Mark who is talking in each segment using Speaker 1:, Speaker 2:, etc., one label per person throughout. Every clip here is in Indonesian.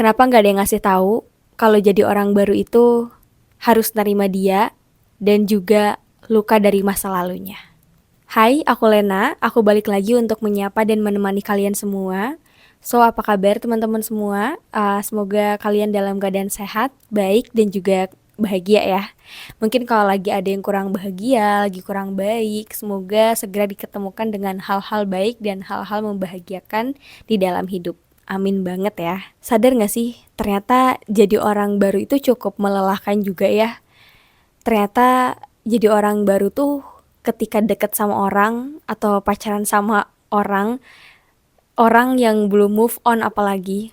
Speaker 1: Kenapa nggak ada yang ngasih tahu kalau jadi orang baru itu harus nerima dia dan juga luka dari masa lalunya. Hai, aku Lena. Aku balik lagi untuk menyapa dan menemani kalian semua. So, apa kabar teman-teman semua? Semoga kalian dalam keadaan sehat, baik, dan juga bahagia ya. Mungkin kalau lagi ada yang kurang bahagia, lagi kurang baik, semoga segera diketemukan dengan hal-hal baik dan hal-hal membahagiakan di dalam hidup. Amin banget ya. Sadar gak sih, ternyata jadi orang baru itu cukup melelahkan juga ya. Ternyata jadi orang baru tuh ketika deket sama orang atau pacaran sama orang, orang yang belum move on apalagi,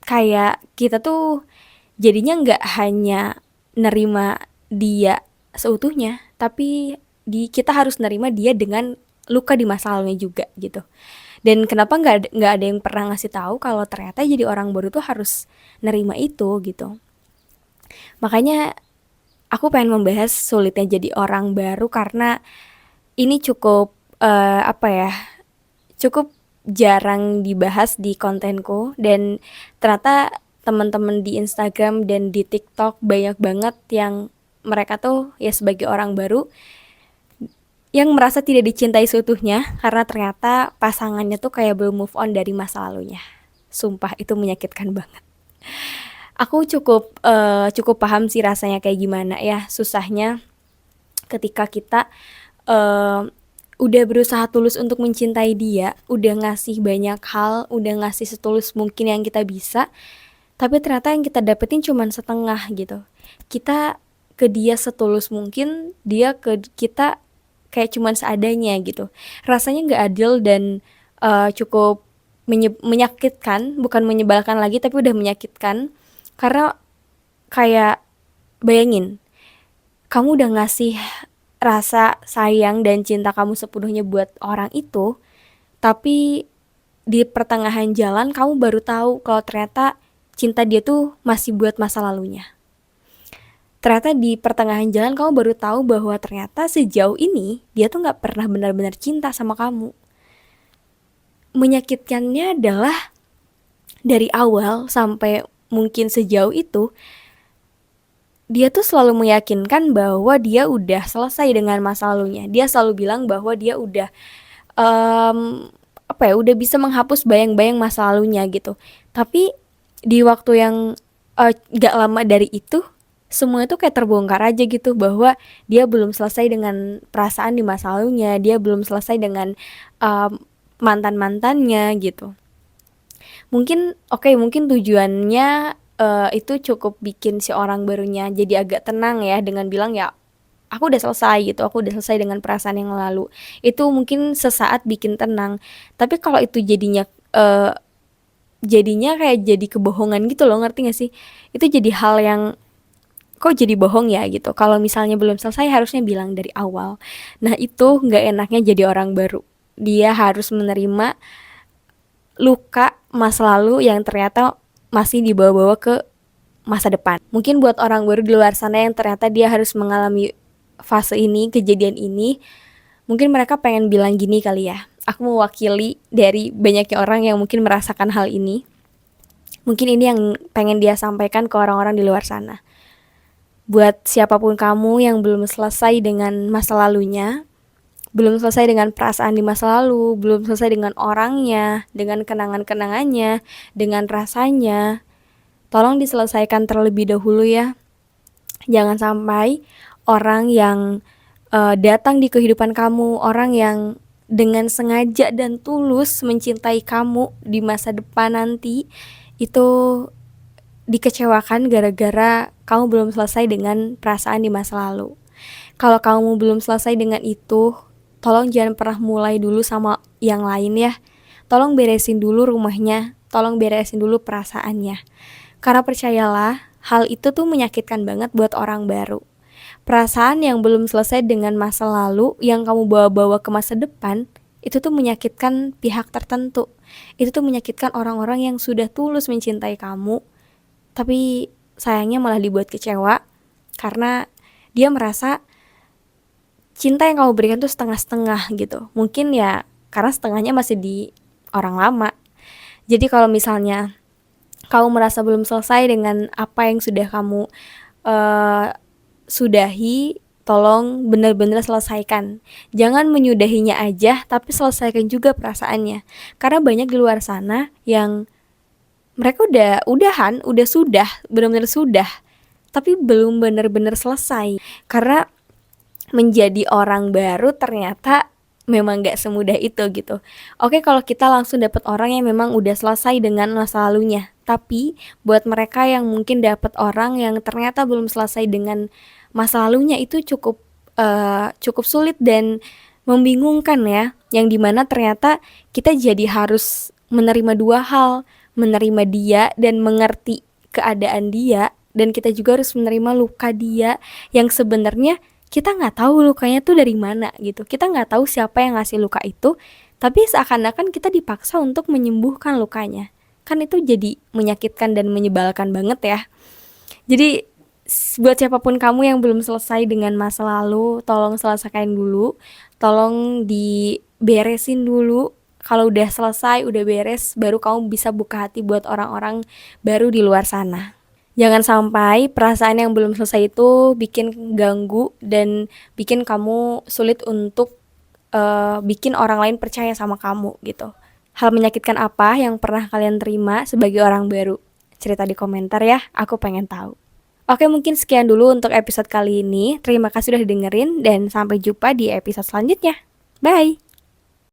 Speaker 1: kayak kita tuh jadinya nggak hanya nerima dia seutuhnya, tapi kita harus nerima dia dengan luka di masa lalunya juga gitu. Dan kenapa nggak ada yang pernah ngasih tahu kalau ternyata jadi orang baru tuh harus nerima itu gitu. Makanya aku pengen membahas sulitnya jadi orang baru karena ini cukup apa ya, cukup jarang dibahas di kontenku, dan ternyata teman-teman di Instagram dan di TikTok banyak banget yang mereka tuh ya sebagai orang baru yang merasa tidak dicintai seutuhnya karena ternyata pasangannya tuh kayak belum move on dari masa lalunya. Sumpah itu menyakitkan banget. Aku cukup paham sih rasanya kayak gimana ya susahnya ketika kita eh, udah berusaha tulus untuk mencintai dia, udah ngasih banyak hal, udah ngasih setulus mungkin yang kita bisa, tapi ternyata yang kita dapetin cuman setengah gitu. Kita ke dia setulus mungkin, dia ke kita kayak cuman seadanya gitu. Rasanya nggak adil dan cukup menyakitkan, bukan menyebalkan lagi tapi udah menyakitkan. Karena kayak bayangin, kamu udah ngasih rasa sayang dan cinta kamu sepenuhnya buat orang itu, tapi di pertengahan jalan kamu baru tahu kalau ternyata cinta dia tuh masih buat masa lalunya. Ternyata di pertengahan jalan kamu baru tahu bahwa ternyata sejauh ini dia tuh nggak pernah benar-benar cinta sama kamu. Menyakitkannya adalah dari awal sampai mungkin sejauh itu dia tuh selalu meyakinkan bahwa dia udah selesai dengan masa lalunya. Dia selalu bilang bahwa dia udah apa ya, udah bisa menghapus bayang-bayang masa lalunya gitu. Tapi di waktu yang gak lama dari itu, semua itu kayak terbongkar aja gitu bahwa dia belum selesai dengan perasaan di masa lalunya, dia belum selesai dengan mantan-mantannya gitu. Mungkin tujuannya itu cukup bikin si orang barunya jadi agak tenang ya dengan bilang ya aku udah selesai gitu, aku udah selesai dengan perasaan yang lalu. Itu mungkin sesaat bikin tenang. Tapi kalau itu jadinya kayak jadi kebohongan gitu loh, ngerti gak sih? Itu jadi hal yang kok jadi bohong ya gitu. Kalau misalnya belum selesai harusnya bilang dari awal. Nah itu nggak enaknya jadi orang baru. Dia harus menerima luka masa lalu yang ternyata masih dibawa-bawa ke masa depan. Mungkin buat orang baru di luar sana yang ternyata dia harus mengalami fase ini, kejadian ini, mungkin mereka pengen bilang gini kali ya. Aku mewakili dari banyaknya orang yang mungkin merasakan hal ini. Mungkin ini yang pengen dia sampaikan ke orang-orang di luar sana. Buat siapapun kamu yang belum selesai dengan masa lalunya, belum selesai dengan perasaan di masa lalu, belum selesai dengan orangnya, dengan kenangan-kenangannya, dengan rasanya, tolong diselesaikan terlebih dahulu ya. Jangan sampai orang yang datang di kehidupan kamu, orang yang dengan sengaja dan tulus mencintai kamu di masa depan nanti, itu dikecewakan gara-gara kamu belum selesai dengan perasaan di masa lalu. Kalau kamu belum selesai dengan itu, tolong jangan pernah mulai dulu sama yang lain ya. Tolong beresin dulu rumahnya, tolong beresin dulu perasaannya. Karena percayalah, hal itu tuh menyakitkan banget buat orang baru. Perasaan yang belum selesai dengan masa lalu yang kamu bawa-bawa ke masa depan, itu tuh menyakitkan pihak tertentu. Itu tuh menyakitkan orang-orang yang sudah tulus mencintai kamu, tapi sayangnya malah dibuat kecewa karena dia merasa cinta yang kamu berikan tuh setengah-setengah gitu. Mungkin ya karena setengahnya masih di orang lama. Jadi kalau misalnya kamu merasa belum selesai dengan apa yang sudah kamu uh, sudahi, tolong benar-benar selesaikan. Jangan menyudahinya aja, tapi selesaikan juga perasaannya. Karena banyak di luar sana yang mereka udah benar-benar sudah, tapi belum benar-benar selesai. Karena menjadi orang baru ternyata memang gak semudah itu gitu. Oke, kalau kita langsung dapat orang yang memang udah selesai dengan masa lalunya, tapi buat mereka yang mungkin dapat orang yang ternyata belum selesai dengan masa lalunya, itu cukup sulit dan membingungkan ya, yang dimana ternyata kita jadi harus menerima dua hal, menerima dia dan mengerti keadaan dia, dan kita juga harus menerima luka dia yang sebenarnya kita nggak tahu lukanya tuh dari mana gitu. Kita nggak tahu siapa yang ngasih luka itu, tapi seakan-akan kita dipaksa untuk menyembuhkan lukanya. Kan itu jadi menyakitkan dan menyebalkan banget ya. Jadi buat siapapun kamu yang belum selesai dengan masa lalu, tolong selesaikan dulu. Tolong diberesin dulu. Kalau udah selesai, udah beres, baru kamu bisa buka hati buat orang-orang baru di luar sana. Jangan sampai perasaan yang belum selesai itu bikin ganggu dan bikin kamu sulit untuk bikin orang lain percaya sama kamu gitu. Hal menyakitkan apa yang pernah kalian terima sebagai orang baru? Cerita di komentar ya, aku pengen tahu. Oke, mungkin sekian dulu untuk episode kali ini. Terima kasih sudah dengerin dan sampai jumpa di episode selanjutnya. Bye!